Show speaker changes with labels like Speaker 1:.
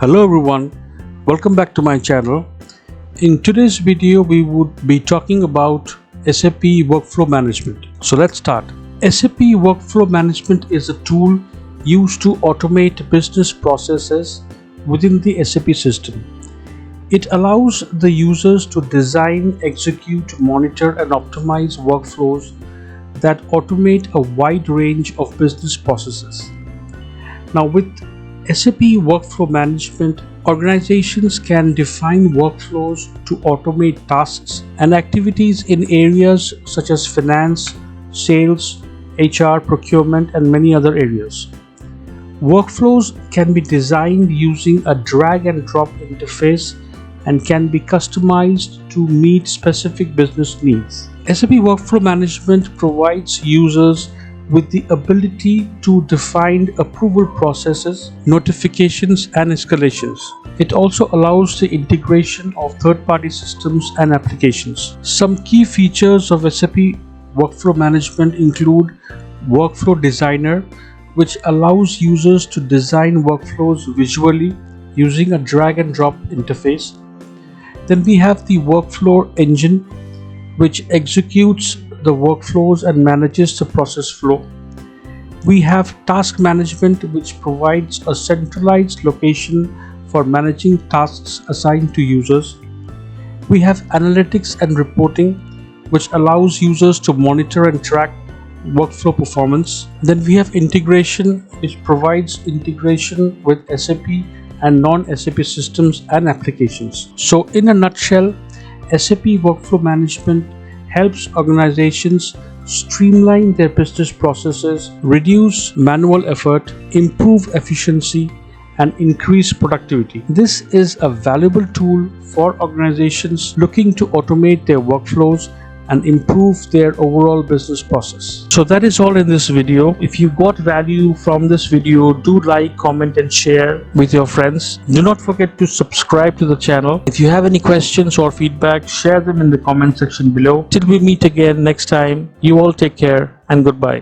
Speaker 1: Hello everyone, welcome back to my channel. In today's video we would be talking about SAP Workflow Management. So let's start. SAP Workflow Management is a tool used to automate business processes within the SAP system. It allows the users to design, execute, monitor and optimize workflows that automate a wide range of business processes. Now with SAP Workflow Management, organizations can define workflows to automate tasks and activities in areas such as finance, sales, HR, procurement, and many other areas. Workflows can be designed using a drag and drop interface and can be customized to meet specific business needs. SAP Workflow Management provides users with the ability to define approval processes, notifications, and escalations. It also allows the integration of third-party systems and applications. Some key features of SAP Workflow Management include Workflow Designer, which allows users to design workflows visually using a drag and drop interface. Then we have the Workflow Engine, which executes the workflows and manages the process flow. We have Task Management, which provides a centralized location for managing tasks assigned to users. We have Analytics and Reporting, which allows users to monitor and track workflow performance. Then we have Integration, which provides integration with SAP and non-SAP systems and applications. So in a nutshell, SAP Workflow Management helps organizations streamline their business processes, reduce manual effort, improve efficiency, and increase productivity. This is a valuable tool for organizations looking to automate their workflows and improve their overall business process. So that is all in this video. If you got value from this video, do like, comment and share with your friends. Do not forget to subscribe to the channel. If you have any questions or feedback, share them in the comment section below. Till we meet again next time, you all take care and goodbye.